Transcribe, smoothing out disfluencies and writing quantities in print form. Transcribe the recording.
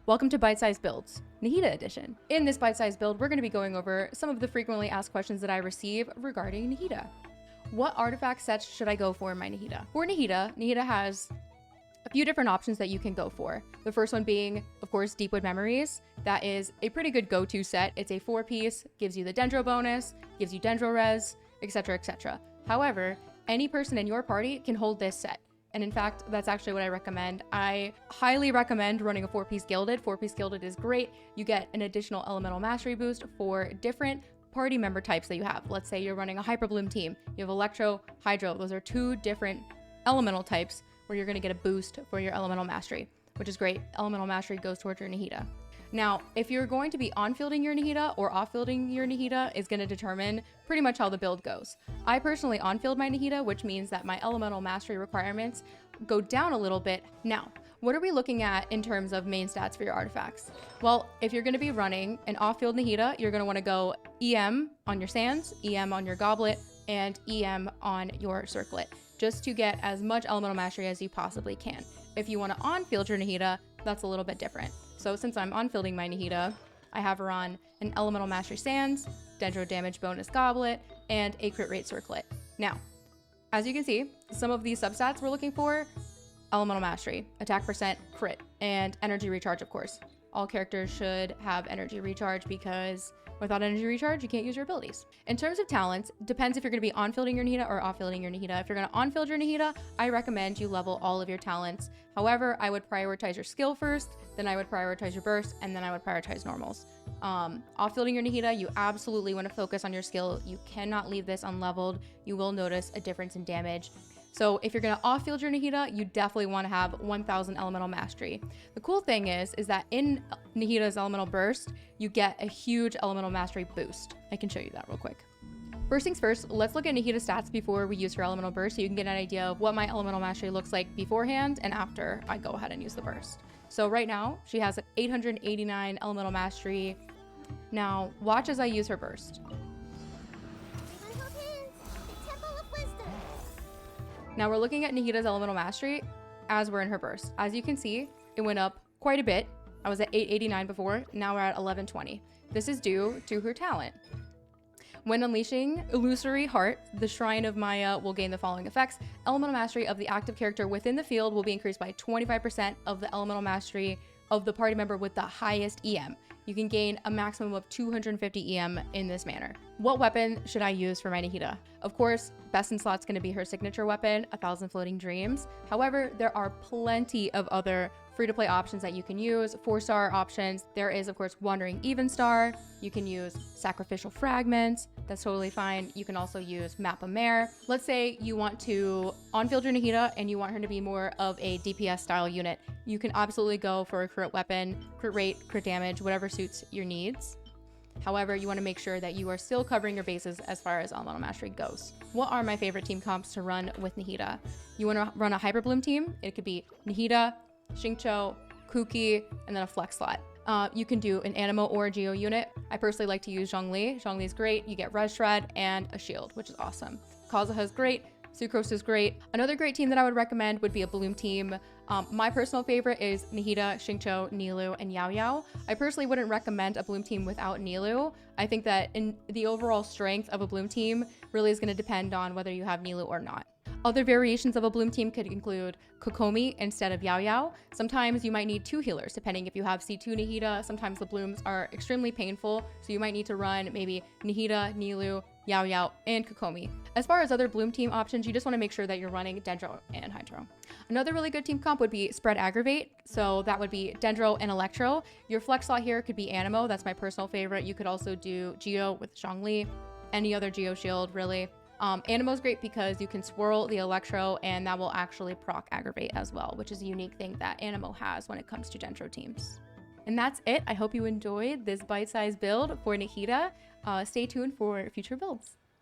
Welcome to Bite-Sized Builds, Nahida edition. In this bite-sized build, we're going to be going over some of the frequently asked questions that I receive regarding Nahida. What artifact sets should I go for in my Nahida? For Nahida, Nahida has a few different options that you can go for. The first one being, of course, Deepwood Memories. That is a pretty good go-to set. It's a 4-piece, gives you the Dendro bonus, gives you Dendro res, etc, etc. However, any person in your party can hold this set. And in fact, that's actually what I recommend. I highly recommend running a 4-piece Gilded. 4-piece Gilded is great. You get an additional elemental mastery boost for different party member types that you have. Let's say you're running a Hyperbloom team. You have Electro, Hydro. Those are two different elemental types where you're going to get a boost for your elemental mastery, which is great. Elemental mastery goes towards your Nahida. Now, if you're going to be on-fielding your Nahida or off-fielding your Nahida is going to determine pretty much how the build goes. I personally on-field my Nahida, which means that my elemental mastery requirements go down a little bit. Now, what are we looking at in terms of main stats for your artifacts? Well, if you're going to be running an off-field Nahida, you're going to want to go EM on your sands, EM on your goblet, and EM on your circlet, just to get as much elemental mastery as you possibly can. If you want to on-field your Nahida, that's a little bit different. So since I'm on-fielding my Nahida, I have her on an Elemental Mastery Sands, Dendro Damage Bonus Goblet, and a Crit Rate Circlet. Now, as you can see, some of these substats we're looking for: Elemental Mastery, Attack Percent, Crit, and Energy Recharge, of course. All characters should have Energy Recharge because without Energy Recharge, you can't use your abilities. In terms of talents, depends if you're going to be on-fielding your Nahida or off-fielding your Nahida. If you're going to on-field your Nahida, I recommend you level all of your talents. However, I would prioritize your skill first, then I would prioritize your burst, and then I would prioritize normals. Off-fielding your Nahida, you absolutely want to focus on your skill. You cannot leave this unleveled. You will notice a difference in damage. So if you're going to off-field your Nahida, you definitely want to have 1000 elemental mastery. The cool thing is that in Nahida's elemental burst, you get a huge elemental mastery boost. I can show you that real quick. First things first, let's look at Nahida stats before we use her elemental burst so you can get an idea of what my elemental mastery looks like beforehand and after I go ahead and use the burst. So right now, she has 889 elemental mastery. Now, watch as I use her burst. Now we're looking at Nahida's elemental mastery as we're in her burst. As you can see, it went up quite a bit. I was at 889 before, now we're at 1120. This is due to her talent. When unleashing Illusory Heart, the Shrine of Maya will gain the following effects. Elemental mastery of the active character within the field will be increased by 25% of the elemental mastery of the party member with the highest EM. You can gain a maximum of 250 EM in this manner. What weapon should I use for my Nahida? Of course, best in slot's going to be her signature weapon, 1000 Floating Dreams. However, there are plenty of other free-to-play options that you can use, 4-star options. There is, of course, Wandering Evenstar. You can use Sacrificial Fragments. That's totally fine. You can also use Map of Mare. Let's say you want to on-field your Nahida and you want her to be more of a DPS style unit. You can absolutely go for a crit weapon, crit rate, crit damage, whatever suits your needs. However, you want to make sure that you are still covering your bases as far as elemental mastery goes. What are my favorite team comps to run with Nahida? You want to run a Hyperbloom team? It could be Nahida, Xingqiu, Kuki, and then a flex slot. You can do an Animo or a Geo unit. I personally like to use Zhongli. Zhongli is great. You get Res Shred and a shield, which is awesome. Kazuha is great. Sucrose is great. Another great team that I would recommend would be a Bloom team. My personal favorite is Nahida, Xingqiu, Nilou, and Yao Yao. I personally wouldn't recommend a Bloom team without Nilou. I think that in the overall strength of a Bloom team really is going to depend on whether you have Nilou or not. Other variations of a Bloom team could include Kokomi instead of Yao Yao. Sometimes you might need 2 healers, depending if you have C2 Nahida. Sometimes the Blooms are extremely painful, so you might need to run maybe Nahida, Nilou, Yao Yao, and Kokomi. As far as other Bloom team options, you just want to make sure that you're running Dendro and Hydro. Another really good team comp would be Spread Aggravate, so that would be Dendro and Electro. Your flex slot here could be Animo, that's my personal favorite. You could also do Geo with Zhongli, any other Geo shield, really. Animo is great because you can swirl the Electro and that will actually proc Aggravate as well, which is a unique thing that Animo has when it comes to Dendro teams. And that's it. I hope you enjoyed this bite-sized build for Nahida. Stay tuned for future builds.